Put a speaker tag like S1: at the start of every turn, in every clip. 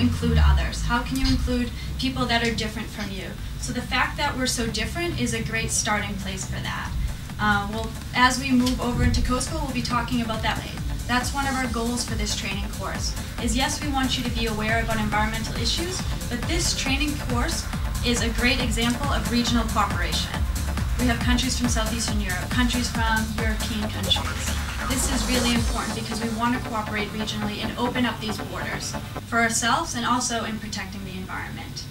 S1: include others? How can you include people that are different from you? So the fact that we're so different is a great starting place for that. Well, as we move over into Kosovo, we'll be talking about that later. That's one of our goals for this training course, is yes, we want you to be aware about environmental issues, but this training course is a great example of regional cooperation. We have countries from Southeastern Europe, countries from European countries. This is really important because we want to cooperate regionally and open up these borders for ourselves and also in protecting the environment.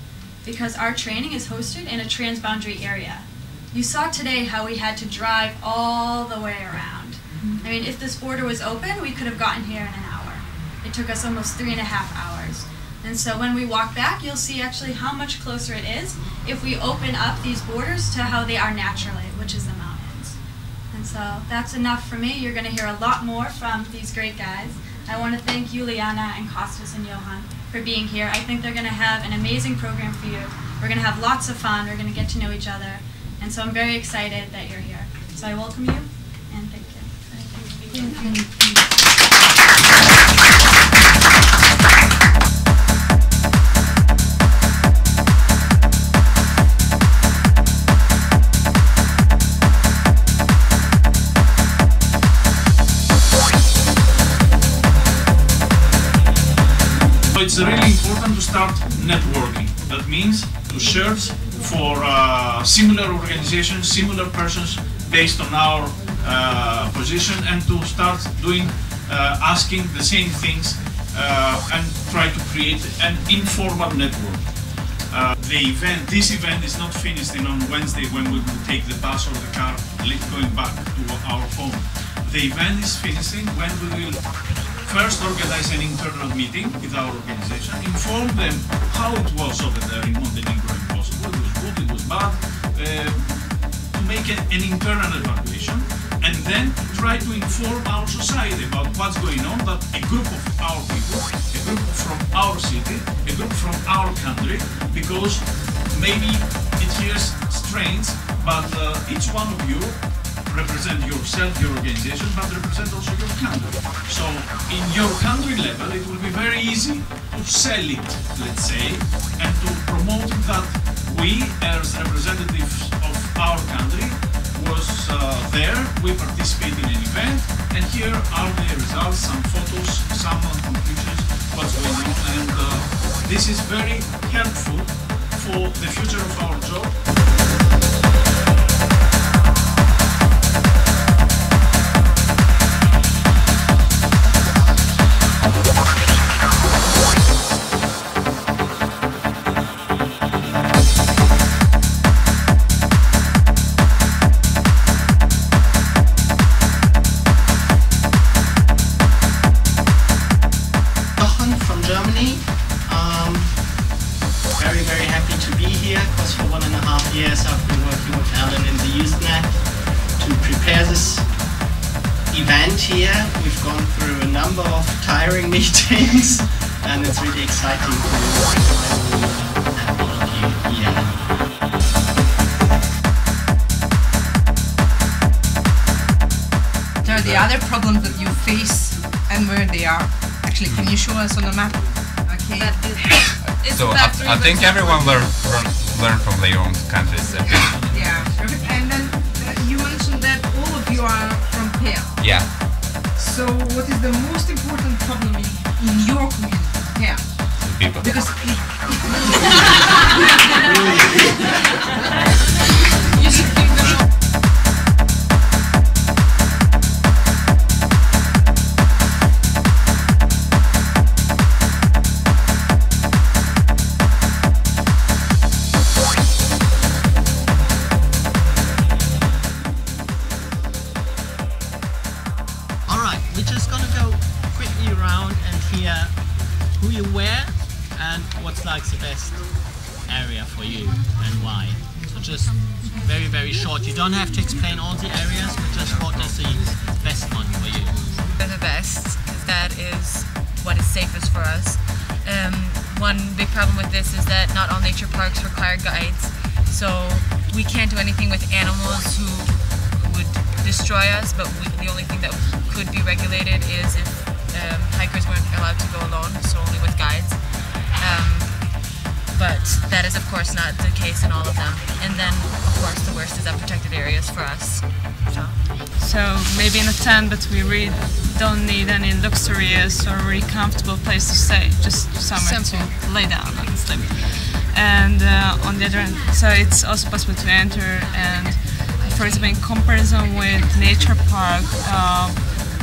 S1: Because our training is hosted in a transboundary area. You saw today how we had to drive all the way around. I mean, if this border was open, we could have gotten here in an hour. It took us almost 3.5 hours. And so when we walk back, you'll see actually how much closer it is if we open up these borders to how they are naturally, which is the mountains. And so that's enough for me. You're going to hear a lot more from these great guys. I want to thank Juliana and Kostas and Johan for being here. I think they're going to have an amazing program for you. We're going to have lots of fun. We're going to get to know each other. And so I'm very excited that you're here. So I welcome you and thank you. Thank you.
S2: It's really important to start networking. That means to search for similar organizations, similar persons based on our position, and to start doing, asking the same things and try to create an informal network. This event is not finished on Wednesday when we will take the bus or the car going back to our home. The event is finishing when we will first organize an internal meeting with our organization, inform them how it was over there in Montenegro and Kosovo. It was good, it was bad, to make an internal evaluation, and then try to inform our society about what's going on, that a group of our people, a group from our city, a group from our country, because maybe it hears strange, but each one of you represent yourself, your organization, but represent also your country. So in your country level, it will be very easy to sell it, let's say, and to promote that we, as representatives of our country, was there, we participate in an event, and here are the results, some photos, some conclusions, what's going on, and this is very helpful for the future of our job.
S3: Very happy to be here, because for 1.5 years I've been working with Alan in the youthNET to prepare this event here. We've gone through a number of tiring meetings, and it's really exciting to have all of you here.
S4: There are the other problems that you face and where they are. Actually, can you show us on the map? Okay.
S5: So I think everyone learn from their own countries.
S4: Yeah, and then you mentioned that all of you are from Peja.
S5: Yeah.
S4: So what is the most important problem in your community, Peja?
S5: People.
S4: Because
S3: who you were and what's like the best area for you and why. So just very, very short. You don't have to explain all the areas, but just what is the best one for you.
S6: They're the best, because that is what is safest for us. One big problem with this is that not all nature parks require guides, so we can't do anything with animals who would destroy us, but the only thing that could be regulated is if hikers weren't allowed to go alone, so only with guides. But that is of course not the case in all of them. And then of course the worst is at protected areas for us.
S7: So maybe in a tent, but we really don't need any luxurious or really comfortable place to stay, just somewhere to lay down and sleep. And on the other hand, so it's also possible to enter, and for example in comparison with nature park,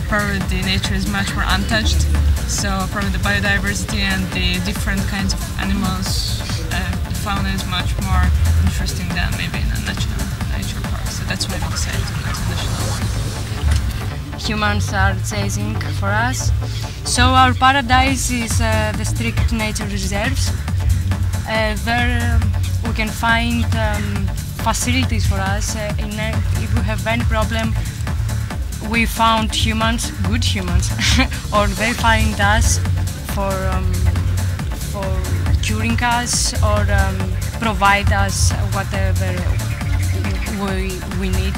S7: probably the nature is much more untouched, so probably the biodiversity and the different kinds of animals, the fauna is much more interesting than maybe in a national nature park, so that's why we decided to go to national.
S8: Humans are chasing for us, so our paradise is the strict nature reserves. There we can find facilities for us. If we have any problem, we found humans, good humans, or they find us for curing us or provide us whatever we need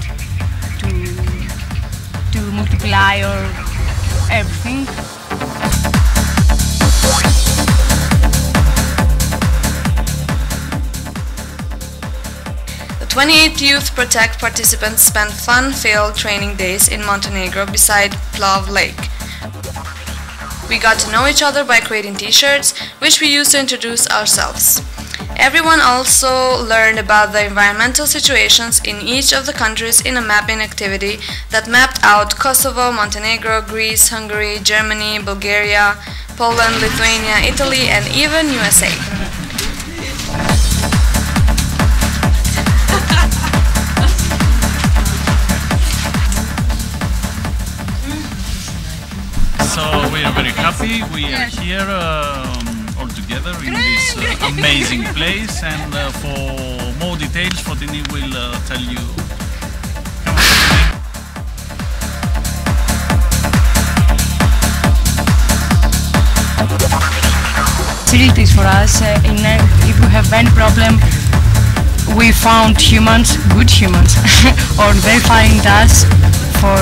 S8: to multiply or everything.
S9: The 28 youthPROTECT participants spent fun-filled training days in Montenegro beside Plav Lake. We got to know each other by creating t-shirts, which we used to introduce ourselves. Everyone also learned about the environmental situations in each of the countries in a mapping activity that mapped out Kosovo, Montenegro, Greece, Hungary, Germany, Bulgaria, Poland, Lithuania, Italy, and even USA.
S2: So we are very happy. We are here all together in this amazing place, and for more details, Fotini will tell you.
S8: Facilities for us. If we have any problem, we found humans, good humans, or they find us for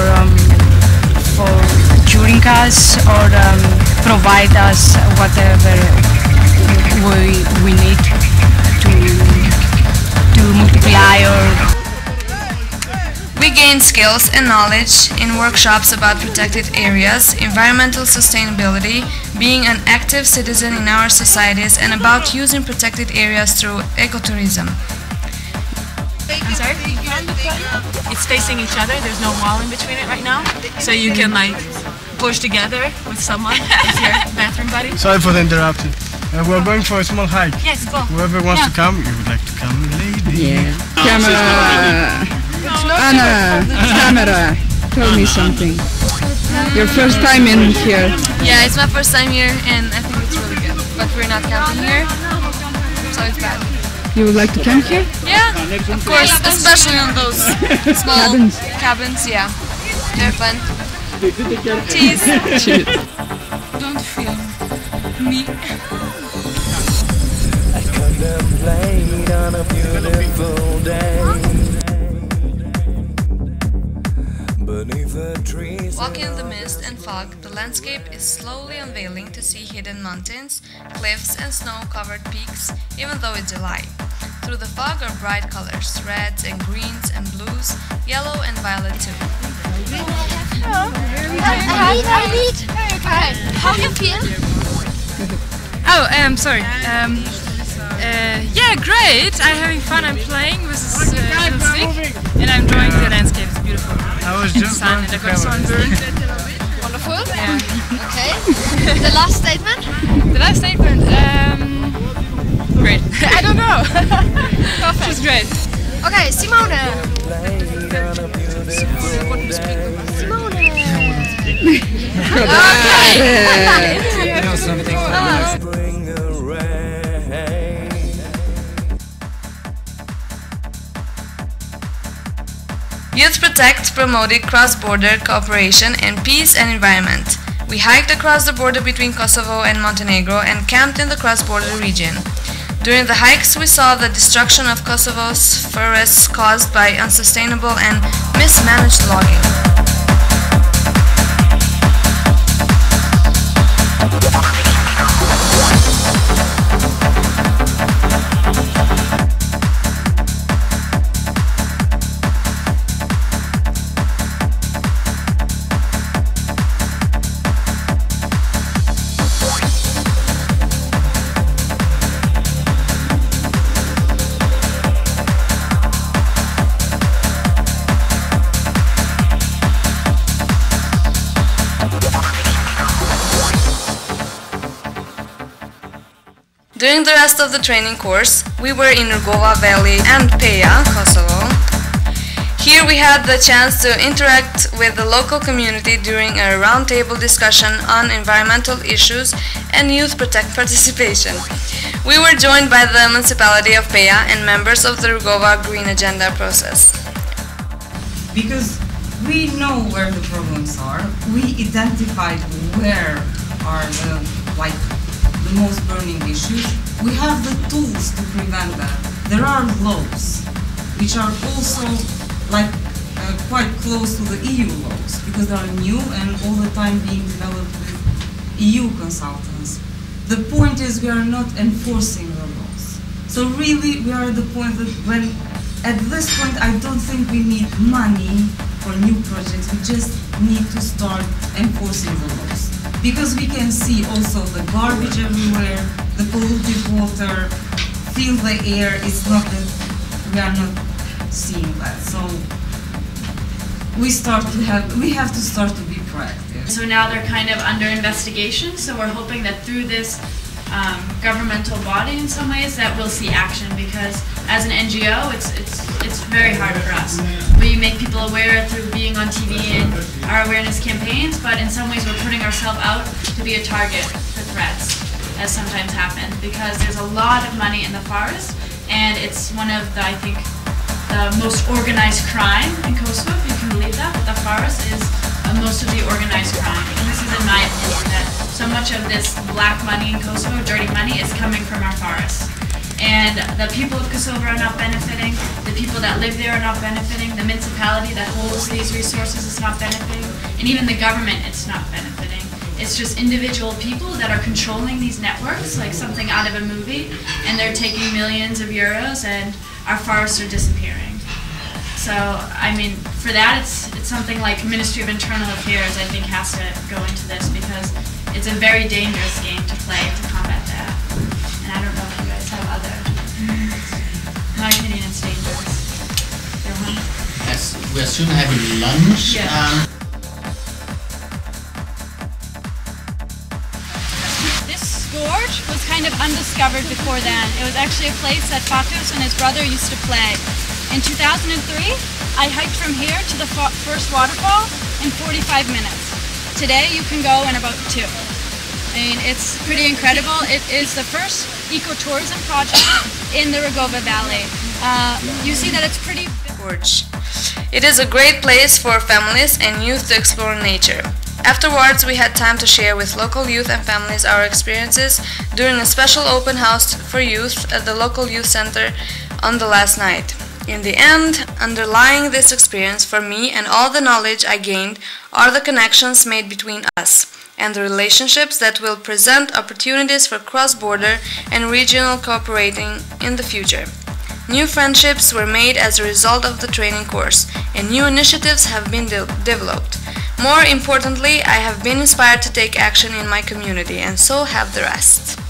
S8: curing us or provide us whatever we need to multiply or.
S9: We gained skills and knowledge in workshops about protected areas, environmental sustainability, being an active citizen in our societies, and about using protected areas through ecotourism.
S6: I'm sorry? It's facing each other, there's no wall in between it right now, so you can like push together with someone as your bathroom buddy.
S10: Sorry for the interruption. We're going for a small hike.
S6: Yes, go.
S10: Whoever wants to come, you would like to come, lady.
S11: Yeah. Camera. Anna, camera. Tell me something. Your first time in here.
S9: Yeah, it's my first time here, and I think it's really good. But we're not camping here, so it's bad.
S11: You would like to camp here?
S9: Yeah, of course, especially on those small cabins. Yeah, they're fun. Cheese.
S11: Cheese.
S8: Don't film me.
S12: I contemplate on a beautiful day.
S9: Walking in the mist and fog, the landscape is slowly unveiling to see hidden mountains, cliffs and snow-covered peaks, even though it's July. Through the fog are bright colors, reds and greens and blues, yellow and violet too.
S13: Hello. How do you feel?
S7: Oh, sorry. Yeah, great. I'm having fun. I'm playing with this stick, and I'm enjoying the landscape. It's beautiful.
S10: I was just
S7: sun, and I got sunburned.
S13: Wonderful.
S7: Yeah.
S13: Okay. The last statement?
S7: The last statement. Great. I don't know.
S13: Perfect.
S7: It's great.
S13: Okay, Simone.
S11: Okay.
S5: Know something.
S9: youthPROTECT promoted cross-border cooperation and peace and environment. We hiked across the border between Kosovo and Montenegro and camped in the cross-border region. During the hikes, we saw the destruction of Kosovo's forests caused by unsustainable and mismanaged logging. During the rest of the training course, we were in Rugova Valley and Peja, Kosovo. Here we had the chance to interact with the local community during a roundtable discussion on environmental issues and youthPROTECT participation. We were joined by the municipality of Peja and members of the Rugova Green Agenda process.
S14: Because we know where the problems are, we identified where are the most burning issues. We have the tools to prevent that. There are laws, which are also quite close to the EU laws, because they are new and all the time being developed with EU consultants. The point is we are not enforcing the laws. So really we are at the point that at this point I don't think we need money for new projects, we just need to start enforcing the laws. Because we can see also the garbage everywhere, the polluted water, feel the air, it's not that we are not seeing that. So we have to start to be proactive.
S1: So now they're kind of under investigation, so we're hoping that through this governmental body in some ways that we'll see action, because as an NGO it's very hard for us. We make people aware through being on TV and our awareness campaigns, but in some ways we're putting ourselves out to be a target for threats, as sometimes happen, because there's a lot of money in the forest and it's one of the, I think, the most organized crime in Kosovo, if you can believe that, but the forest is most of the organized crime. And this is in my opinion, that so much of this black money in Kosovo, dirty money, is coming from our forests. And the people of Kosovo are not benefiting, the people that live there are not benefiting, the municipality that holds these resources is not benefiting, and even the government, it's not benefiting. It's just individual people that are controlling these networks, like something out of a movie, and they're taking millions of euros and our forests are disappearing. So, I mean, for that, it's something like Ministry of Internal Affairs, I think, has to go into this, because it's a very dangerous game to play to combat that. And I don't know if you guys have other. In my opinion, it's dangerous.
S3: Yes, we're soon having lunch.
S1: Yeah.
S15: This gorge was kind of undiscovered before then. It was actually a place that Fatus and his brother used to play. In 2003, I hiked from here to the first waterfall in 45 minutes. Today, you can go in about 2. I mean, it's pretty incredible. It is the first ecotourism project in the Rugova Valley. You see that it's pretty
S9: gorge. It is a great place for families and youth to explore nature. Afterwards, we had time to share with local youth and families our experiences during a special open house for youth at the local youth center on the last night. In the end, underlying this experience for me and all the knowledge I gained are the connections made between us and the relationships that will present opportunities for cross-border and regional cooperating in the future. New friendships were made as a result of the training course, and new initiatives have been developed. More importantly, I have been inspired to take action in my community, and so have the rest.